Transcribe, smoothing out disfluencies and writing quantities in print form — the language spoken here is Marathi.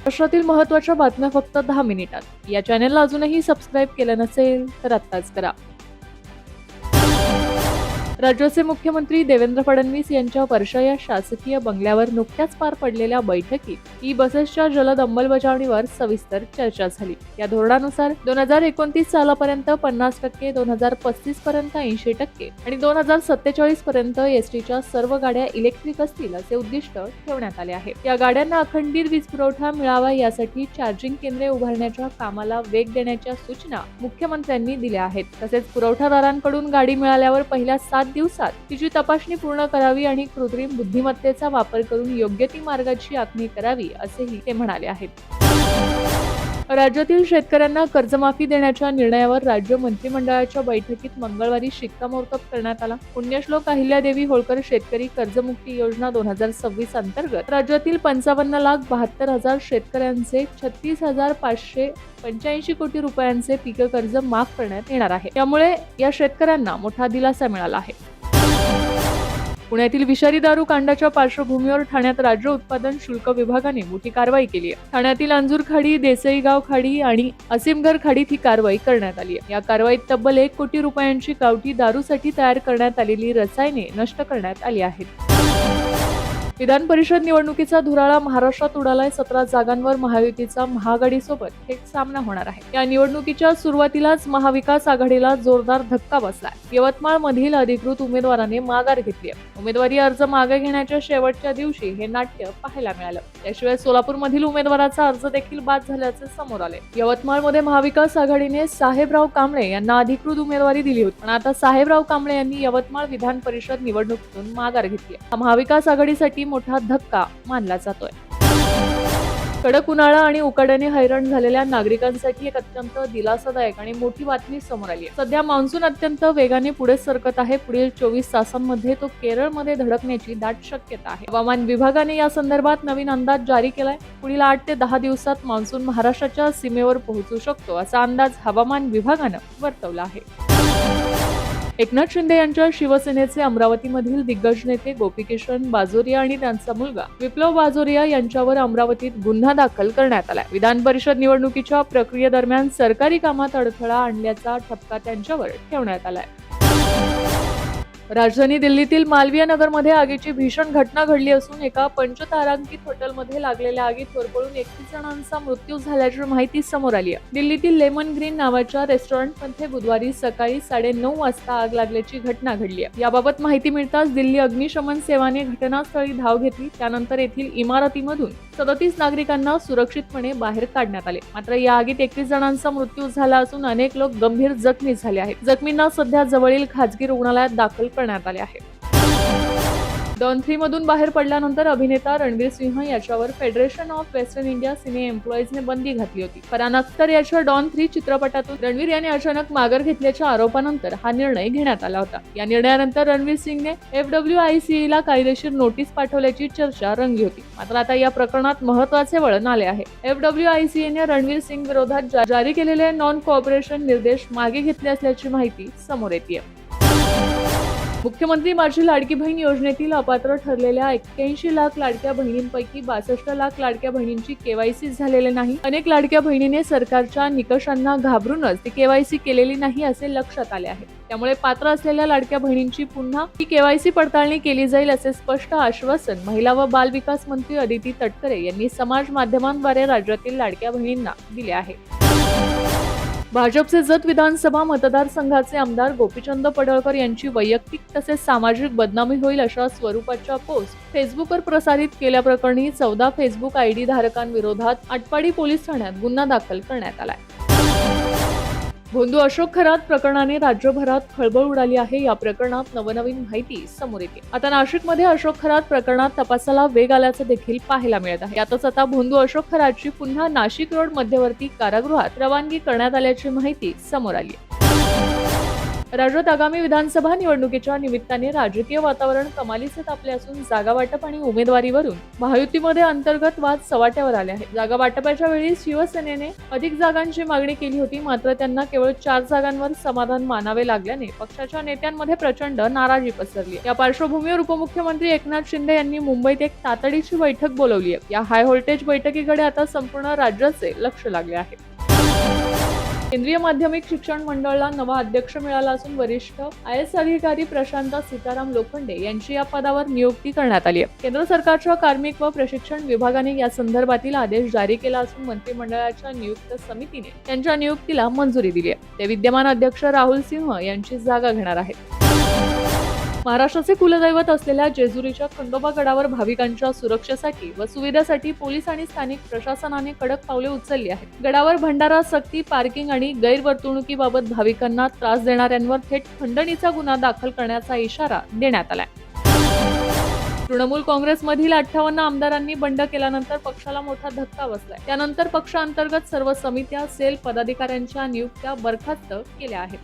महाराष्ट्रातील महत्त्वाच्या बातम्या फक्त 10 मिनिटात. या चॅनेलला अजूनही सबस्क्राईब केलं नसेल तर आत्ताच करा. राज्याचे मुख्यमंत्री देवेंद्र फडणवीस यांच्या वर्षा या शासकीय बंगल्यावर नुकत्याच पार पडलेल्या बैठकीत ई-बसेसच्या जलद अंमलबजावणीवर सविस्तर चर्चा झाली. या धोरणानुसार 2029 सालापर्यंत 50%, 2035 पर्यंत 80% आणि 2047 पर्यंत एसटीच्या सर्व गाड्या इलेक्ट्रिक असतील असे उद्दिष्ट ठेवण्यात आले आहे. या गाड्यांना अखंडित वीज पुरवठा मिळावा यासाठी चार्जिंग केंद्रे उभारण्याच्या कामाला वेग देण्याच्या सूचना मुख्यमंत्र्यांनी दिल्या आहेत. तसेच पुरवठादारांकडून गाडी मिळाल्यावर पहिल्या 7 दिवसात तिची तपासणी पूर्ण करावी आणि कृत्रिम बुद्धिमत्तेचा वापर करून योग्य ती मार्गाची आखणी करावी असेही ते म्हणाले आहेत. राज्यातील शेतकऱ्यांना कर्जमाफी देण्याच्या निर्णयावर राज्य मंत्रिमंडळाच्या बैठकीत मंगळवारी शिक्कामोर्तब करण्यात आला. पुण्यश्लोक अहिल्यादेवी होळकर शेतकरी कर्जमुक्ती योजना 2026 अंतर्गत राज्यातील 55,72,000 शेतकऱ्यांचे 36,585 कोटी रुपयांचे पीक कर्ज माफ करण्यात येणार आहे. त्यामुळे या शेतकऱ्यांना मोठा दिलासा मिळाला आहे. पुण्यातील विषारी दारू कांडाच्या पार्श्वभूमीवर ठाण्यात राज्य उत्पादन शुल्क विभागाने मोठी कारवाई केली आहे. ठाण्यातील अंजूर खाडी, देसईगाव खाडी आणि असीमघर खाडीत ही कारवाई करण्यात आली आहे. या कारवाईत तब्बल 1 कोटी रुपयांची गावठी दारूसाठी तयार करण्यात आलेली रसायने नष्ट करण्यात आली आहेत. विधान परिषद निवडणुकीचा धुराळा महाराष्ट्रात उडालाय. 17 जागांवर महायुतीचा महाआघाडीसोबत थेट सामना होणार आहे. या निवडणुकीच्या सुरुवातीलाच महाविकास आघाडीला जोरदार धक्का बसलाय. यवतमाळ मधील अधिकृत उमेदवाराने माघार घेतली आहे. उमेदवारी अर्ज मागे घेण्याच्या शेवटच्या दिवशी हे नाट्य पाहायला मिळालं. त्याशिवाय सोलापूर मधील उमेदवाराचा अर्ज देखील बाद झाल्याचे समोर आले. यवतमाळमध्ये महाविकास आघाडीने साहेबराव कांबळे यांना अधिकृत उमेदवारी दिली होती, पण आता साहेबराव कांबळे यांनी यवतमाळ विधान परिषद निवडणुकीतून माघार घेतली. हा महाविकास आघाडीसाठी मोठा धक्का मानला जातोय. कडक उन्हाळा आणि उकाड्याने हैराण झालेल्या नागरिकांसाठी एक अत्यंत दिलासादायक आणि मोठी बातमी समोर आली आहे. सध्या मान्सून अत्यंत वेगाने पुढे सरकत आहे. पुढील 24 तासांमध्ये तो केरळमध्ये धडकण्याची दाट शक्यता आहे. हवामान विभागाने या संदर्भात नवीन अंदाज जारी केलाय. पुढील 8 ते 10 दिवसात मान्सून महाराष्ट्राच्या सीमेवर पोहोचू शकतो असा अंदाज हवामान विभागानं वर्तवला आहे. एकनाथ शिंदे यांच्या शिवसेनेचे अमरावतीमधील दिग्गज नेते गोपीकिशन बाजोरिया आणि त्यांचा मुलगा विप्लव बाजोरिया यांच्यावर अमरावतीत गुन्हा दाखल करण्यात आलाय. विधान परिषद निवडणुकीच्या प्रक्रियेदरम्यान सरकारी कामात अडथळा आणल्याचा ठपका त्यांच्यावर ठेवण्यात आलाय. राजधानी दिल्लीतील मालवीय नगरमध्ये आगीची भीषण घटना घडली असून एका पंचतारांकित हॉटेलमध्ये लागलेल्या आगीत होरपळून 31 जणांचा मृत्यू झाल्याची माहिती समोर आली आहे. दिल्लीतील लेमन ग्रीन नावाच्या रेस्टॉरंटमध्ये बुधवारी सकाळी 9:30 वाजता आग लागल्याची घटना घडली आहे. याबाबत माहिती मिळताच दिल्ली अग्निशमन सेवाने घटनास्थळी धाव घेतली. त्यानंतर येथील इमारतीमधून 37 नागरिकांना सुरक्षितपणे बाहेर काढण्यात आले. मात्र या आगीत 31 जणांचा मृत्यू झाला असून अनेक लोक गंभीर जखमी झाले आहेत. जखमींना सध्या जवळील खासगी रुग्णालयात दाखल करण्यात आले आहे. डॉन 3 मधून बाहेर पडल्यानंतर अभिनेता रणवीर सिंह याच्यावर फेडरेशन ऑफ वेस्टर्न इंडिया सिने एम्प्लॉईजने बंदी घातली होती. फरहान अख्तर याच्या डॉन 3 चित्रपटातून रणवीर याने अचानक माघार घेतल्याच्या आरोपानंतर हा निर्णय घेण्यात आला होता. या निर्णयानंतर रणवीर सिंगने FWICE ला कायदेशीर नोटीस पाठवल्याची चर्चा रंगली होती. मात्र आता या प्रकरणात महत्त्वाचे वळण आले आहे. FWICE ने रणवीर सिंग विरोधात जारी केलेले नॉन कोऑपरेशन निर्देश मागे घेतले असल्याची माहिती समोर येते. मुख्यमंत्री माझी लाडकी बहीण योजनेतील अपात्र ठरलेल्या 81 लाख लाडक्या बहिणींपैकी 62 लाख लाडक्या बहिणींची KYC झालेले नाही. अनेक लाडक्या बहिणीने सरकारच्या निकषांना घाबरूनच ती KYC केलेली नाही असे लक्षात आले आहे. त्यामुळे पात्र असलेल्या लाडक्या बहिणींची पुन्हा ही KYC पडताळणी केली जाईल असे स्पष्ट आश्वासन महिला व बाल विकास मंत्री अदिती तटकरे यांनी समाज माध्यमांद्वारे राज्यातील लाडक्या बहिणींना दिले आहे. भाजपचे जत विधानसभा मतदारसंघाचे आमदार गोपीचंद पडळकर यांची वैयक्तिक तसेच सामाजिक बदनामी होईल अशा स्वरूपाच्या पोस्ट फेसबुकवर प्रसारित केल्याप्रकरणी 14 फेसबुक ID धारकांविरोधात आटपाडी पोलीस ठाण्यात गुन्हा दाखल करण्यात आलाय. भोंदू अशोक खरात प्रकरणाने राज्यभरात खळबळ उडाली आहे. या प्रकरणात नवनवीन माहिती समोर येते. आता नाशिकमध्ये अशोक खरात प्रकरणात तपासाला वेग आल्याचं देखील पाहायला मिळत आहे. यातच आता भोंदू अशोक खरातची पुन्हा नाशिक रोड मध्यवर्ती कारागृहात रवानगी करण्यात आल्याची माहिती समोर आली. राज्यात आगामी विधानसभा निवडणुकीच्या निमित्ताने राजकीय वातावरण कमालीचे तापले असून जागा वाटप आणि उमेदवारीवरून महायुतीमध्ये अंतर्गत वाद सवाट्यावर आले आहेत. जागा वाटपाच्या वेळी शिवसेनेने अधिक जागांची मागणी केली होती, मात्र त्यांना केवळ 4 जागांवर समाधान मानावे लागल्याने पक्षाच्या नेत्यांमध्ये प्रचंड नाराजी पसरली. या पार्श्वभूमीवर उपमुख्यमंत्री एकनाथ शिंदे यांनी मुंबईत एक तातडीची बैठक बोलावली आहे. या हाय व्होल्टेज बैठकीकडे आता संपूर्ण राज्याचे लक्ष लागले आहे. केंद्रीय माध्यमिक शिक्षण मंडळाला नवा अध्यक्ष मिळाला असून वरिष्ठ IAS अधिकारी प्रशांत सीताराम लोखंडे यांची या पदावर नियुक्ती करण्यात आली आहे. केंद्र सरकारच्या कार्मिक व प्रशिक्षण विभागाने या संदर्भातील आदेश जारी केला असून मंत्रिमंडळाच्या नियुक्त समितीने त्यांच्या नियुक्तीला मंजुरी दिली आहे. ते विद्यमान अध्यक्ष राहुल सिंह यांची जागा घेणार आहेत. महाराष्ट्राचे कुलदैवत असलेल्या जेजुरीच्या खंडोबा गडावर भाविकांच्या सुरक्षेसाठी व सुविधेसाठी पोलीस आणि स्थानिक प्रशासनाने कडक पावले उचलली आहेत. गडावर भंडारा, सक्ती, पार्किंग आणि गैरवर्तणुकीबाबत भाविकांना त्रास देणाऱ्यांवर थेट खंडणीचा गुन्हा दाखल करण्याचा इशारा देण्यात आलाय. तृणमूल काँग्रेसमधील 58 आमदारांनी बंड केल्यानंतर पक्षाला मोठा धक्का बसलाय. त्यानंतर पक्षांतर्गत सर्व समित्या, सेल, पदाधिकाऱ्यांच्या नियुक्त्या बरखास्त केल्या आहेत.